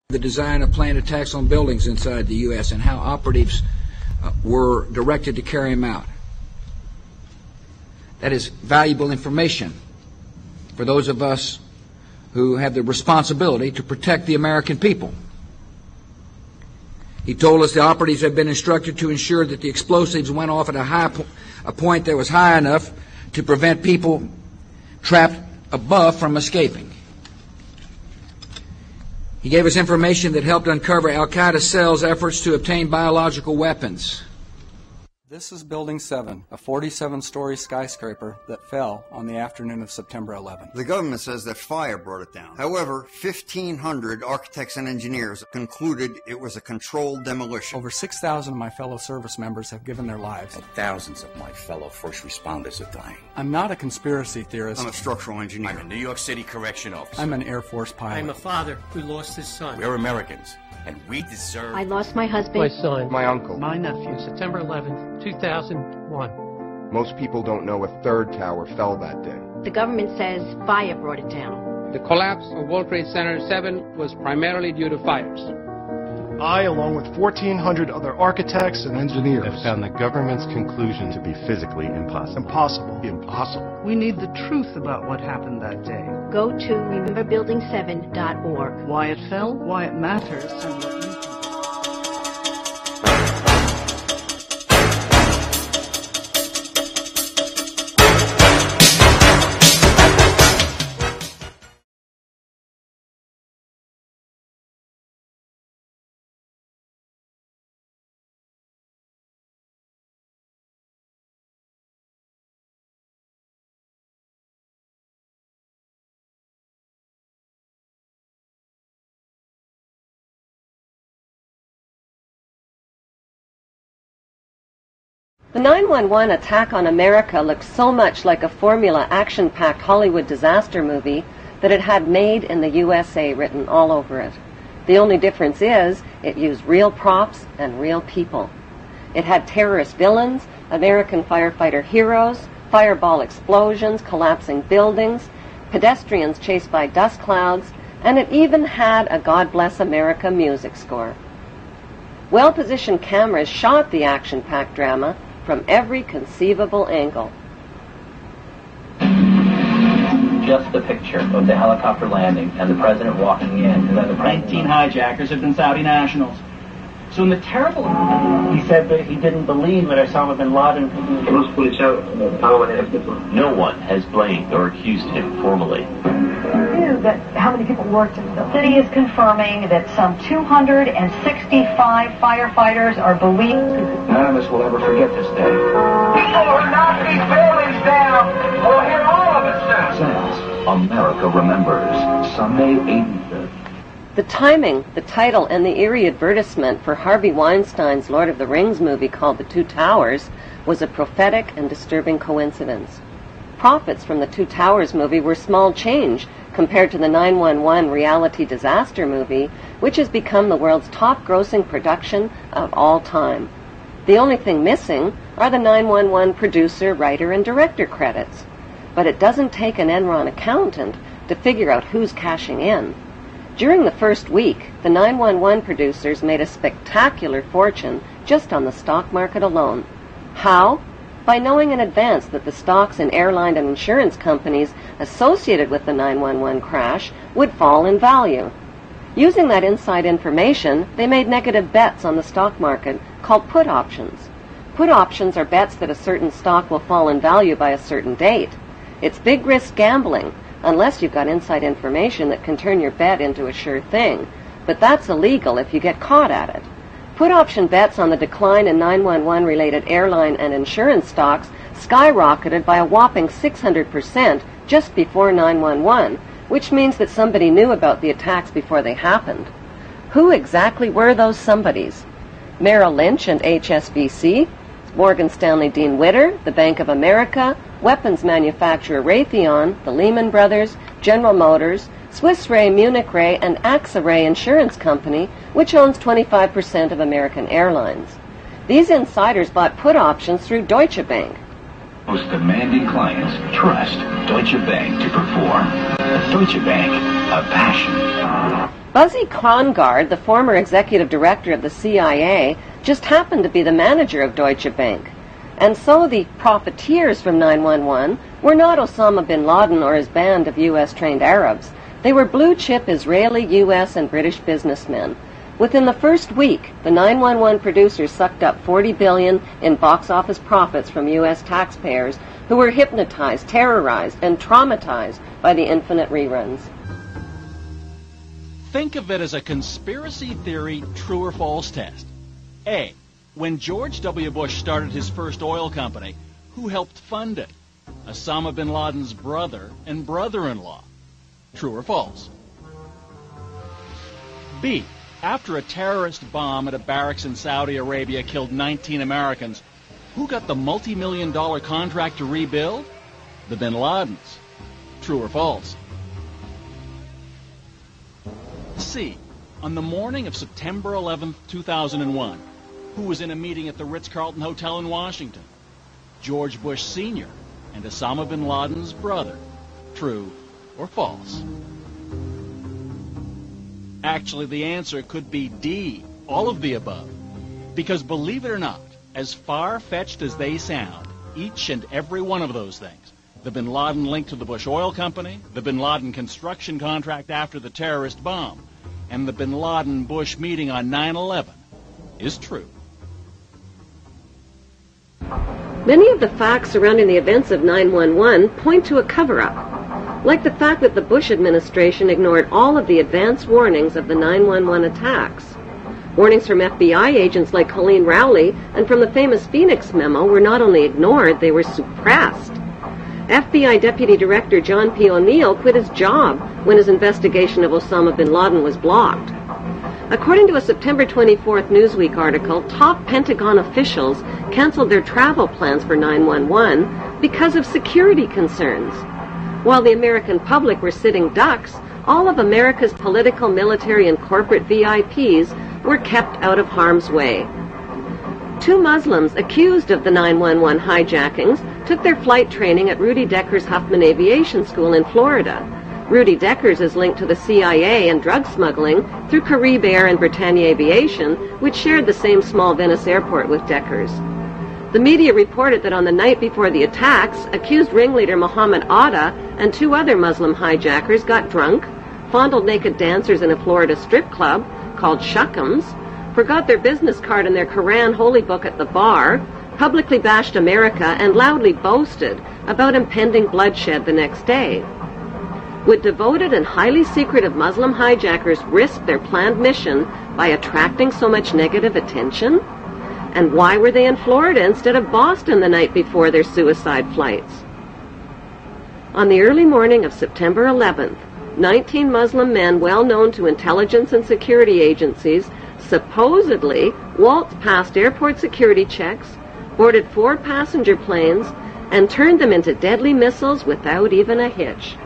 The design of planned attacks on buildings inside the U.S. and how operatives were directed to carry them out. That is valuable information for those of us who have the responsibility to protect the American people. He told us the operatives had been instructed to ensure that the explosives went off at a point that was high enough to prevent people trapped above from escaping. He gave us information that helped uncover Al-Qaeda cells' efforts to obtain biological weapons. This is Building 7, a 47-story skyscraper that fell on the afternoon of September 11th. The government says that fire brought it down. However, 1,500 architects and engineers concluded it was a controlled demolition. Over 6,000 of my fellow service members have given their lives. And thousands of my fellow first responders are dying. I'm not a conspiracy theorist. I'm a structural engineer. I'm a New York City correction officer. I'm an Air Force pilot. I'm a father who lost his son. We're Americans, and we deserve... I lost my husband. My son. My uncle. My nephew. September 11th, 2001. Most people don't know a third tower fell that day. The government says fire brought it down. The collapse of World Trade Center 7 was primarily due to fires. I, along with 1,400 other architects and engineers, have found the government's conclusion to be physically impossible. Impossible. We need the truth about what happened that day. Go to rememberbuilding7.org. Why it fell, why it matters, and what you can do. The 9/11 attack on America looked so much like a formula action-packed Hollywood disaster movie that it had "Made in the USA" written all over it. The only difference is it used real props and real people. It had terrorist villains, American firefighter heroes, fireball explosions, collapsing buildings, pedestrians chased by dust clouds, and it even had a God Bless America music score. Well-positioned cameras shot the action-packed drama from every conceivable angle. Just a picture of the helicopter landing and the president walking in, and then the 19 hijackers have been Saudi nationals. So in the terrible... He said that he didn't believe that Osama bin Laden could No one has blamed or accused him formally. That how many people worked in the building. The city is confirming that some 265 firefighters are believed. None of us will ever forget this day. People who knock these buildings down will hear all of it soon. America remembers Sunday, 85th. The timing, the title, and the eerie advertisement for Harvey Weinstein's Lord of the Rings movie called The Two Towers was a prophetic and disturbing coincidence. Profits from the Two Towers movie were small change compared to the 9/11 reality disaster movie, which has become the world's top-grossing production of all time. The only thing missing are the 9/11 producer, writer, and director credits. But it doesn't take an Enron accountant to figure out who's cashing in. During the first week, the 911 producers made a spectacular fortune just on the stock market alone. How? By knowing in advance that the stocks in airline and insurance companies associated with the 911 crash would fall in value. Using that inside information, they made negative bets on the stock market called put options. Put options are bets that a certain stock will fall in value by a certain date. It's big risk gambling, unless you've got inside information that can turn your bet into a sure thing. But that's illegal if you get caught at it. Put option bets on the decline in 911-related airline and insurance stocks skyrocketed by a whopping 600% just before 911, which means that somebody knew about the attacks before they happened. Who exactly were those somebodies? Merrill Lynch and HSBC, Morgan Stanley Dean Witter, the Bank of America, weapons manufacturer Raytheon, the Lehman Brothers, General Motors, Swiss Re, Munich Re, and AXA Re Insurance Company, which owns 25% of American Airlines. These insiders bought put options through Deutsche Bank. Most demanding clients trust Deutsche Bank to perform. Deutsche Bank, a passion. Buzzy Krongard, the former executive director of the CIA, just happened to be the manager of Deutsche Bank. And so the profiteers from 911 were not Osama bin Laden or his band of U.S.-trained Arabs. They were blue-chip Israeli, U.S., and British businessmen. Within the first week, the 911 producers sucked up $40 billion in box office profits from U.S. taxpayers who were hypnotized, terrorized, and traumatized by the infinite reruns. Think of it as a conspiracy theory true or false test. A. When George W. Bush started his first oil company, who helped fund it? Osama bin Laden's brother and brother-in-law. True or false? B. After a terrorist bomb at a barracks in Saudi Arabia killed 19 Americans, who got the multi-million-dollar contract to rebuild? The bin Ladens. True or false? C. On the morning of September 11, 2001, who was in a meeting at the Ritz-Carlton Hotel in Washington? George Bush Sr. and Osama bin Laden's brother. True or false? Actually, the answer could be D, all of the above. Because believe it or not, as far-fetched as they sound, each and every one of those things, the bin Laden link to the Bush Oil Company, the bin Laden construction contract after the terrorist bomb, and the bin Laden-Bush meeting on 9/11, is true. Many of the facts surrounding the events of 9/11 point to a cover-up, like the fact that the Bush administration ignored all of the advance warnings of the 9/11 attacks. Warnings from FBI agents like Colleen Rowley and from the famous Phoenix memo were not only ignored, they were suppressed. FBI Deputy Director John P. O'Neill quit his job when his investigation of Osama bin Laden was blocked. According to a September 24th Newsweek article, top Pentagon officials canceled their travel plans for 9/11 because of security concerns. While the American public were sitting ducks, all of America's political, military, and corporate VIPs were kept out of harm's way. 2 Muslims accused of the 9/11 hijackings took their flight training at Rudy Decker's Huffman Aviation School in Florida. Rudy Decker's is linked to the CIA and drug smuggling through Carib Air and Britannia Aviation, which shared the same small Venice airport with Decker's. The media reported that on the night before the attacks, accused ringleader Mohammed Atta and 2 other Muslim hijackers got drunk, fondled naked dancers in a Florida strip club called Shuckums, forgot their business card and their Quran holy book at the bar, publicly bashed America, and loudly boasted about impending bloodshed the next day. Would devoted and highly secretive Muslim hijackers risk their planned mission by attracting so much negative attention? And why were they in Florida instead of Boston the night before their suicide flights? On the early morning of September 11th, 19 Muslim men well known to intelligence and security agencies supposedly waltzed past airport security checks, boarded 4 passenger planes, and turned them into deadly missiles without even a hitch.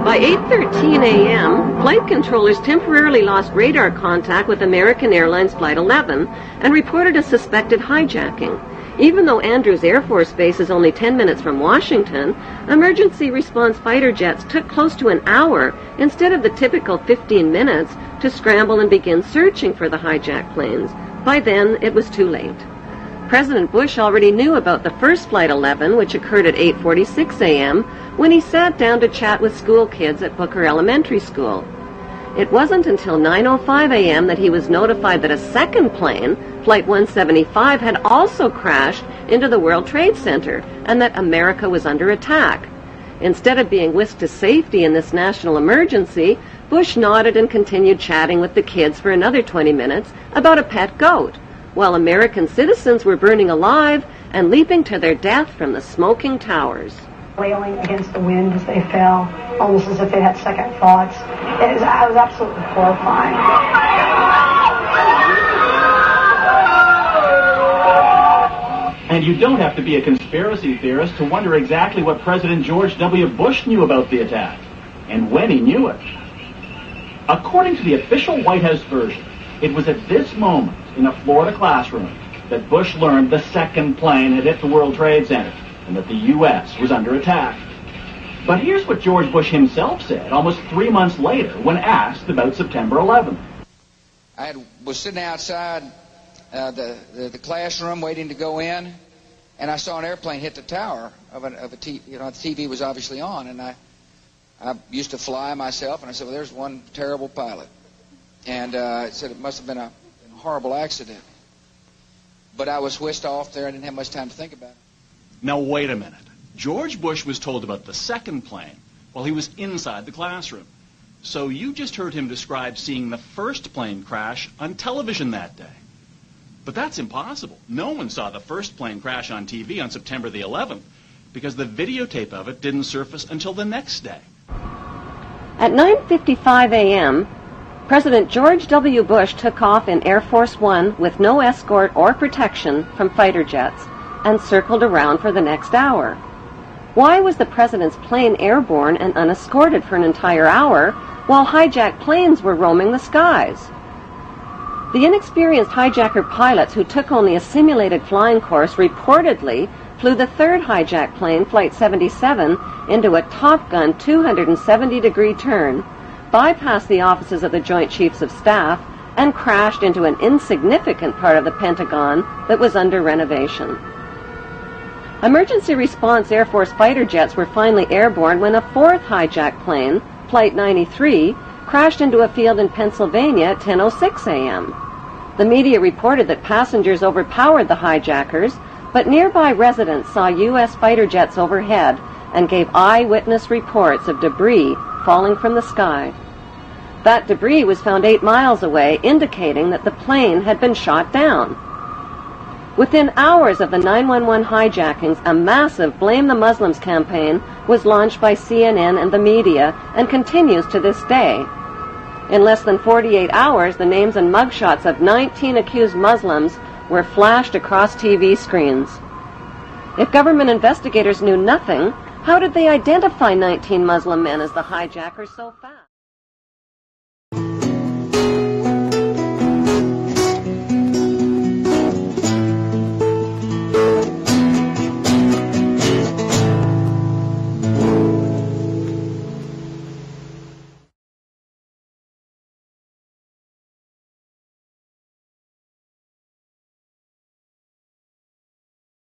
By 8:13 a.m., flight controllers temporarily lost radar contact with American Airlines Flight 11 and reported a suspected hijacking. Even though Andrews Air Force Base is only 10 minutes from Washington, emergency response fighter jets took close to an hour instead of the typical 15 minutes to scramble and begin searching for the hijacked planes. By then, it was too late. President Bush already knew about the first Flight 11, which occurred at 8:46 a.m., when he sat down to chat with school kids at Booker Elementary School. It wasn't until 9:05 a.m. that he was notified that a second plane, Flight 175, had also crashed into the World Trade Center and that America was under attack. Instead of being whisked to safety in this national emergency, Bush nodded and continued chatting with the kids for another 20 minutes about a pet goat, while American citizens were burning alive and leaping to their death from the smoking towers. Wailing against the wind as they fell, almost as if they had second thoughts. It was absolutely horrifying. And you don't have to be a conspiracy theorist to wonder exactly what President George W. Bush knew about the attack, and when he knew it. According to the official White House version, it was at this moment in a Florida classroom that Bush learned the second plane had hit the World Trade Center and that the U.S. was under attack. But here's what George Bush himself said almost 3 months later when asked about September 11th. I was sitting outside the classroom waiting to go in, and I saw an airplane hit the tower of a TV. You know, the TV was obviously on, and I used to fly myself, and I said, well, there's one terrible pilot. And it said it must have been a horrible accident. But I was whisked off there. I didn't have much time to think about it. Now, wait a minute. George Bush was told about the second plane while he was inside the classroom. So you just heard him describe seeing the first plane crash on television that day. But that's impossible. No one saw the first plane crash on TV on September the 11th because the videotape of it didn't surface until the next day. At 9:55 a.m., President George W. Bush took off in Air Force One with no escort or protection from fighter jets and circled around for the next hour. Why was the president's plane airborne and unescorted for an entire hour while hijacked planes were roaming the skies? The inexperienced hijacker pilots who took only a simulated flying course reportedly flew the third hijacked plane, Flight 77, into a Top Gun 270-degree turn, bypassed the offices of the Joint Chiefs of Staff, and crashed into an insignificant part of the Pentagon that was under renovation. Emergency response Air Force fighter jets were finally airborne when a fourth hijacked plane, Flight 93, crashed into a field in Pennsylvania at 10:06 a.m. The media reported that passengers overpowered the hijackers, but nearby residents saw U.S. fighter jets overhead and gave eyewitness reports of debris falling from the sky. That debris was found 8 miles away, indicating that the plane had been shot down. Within hours of the 911 hijackings, a massive Blame the Muslims campaign was launched by CNN and the media and continues to this day. In less than 48 hours, the names and mugshots of 19 accused Muslims were flashed across TV screens. If government investigators knew nothing, how did they identify 19 Muslim men as the hijackers so fast?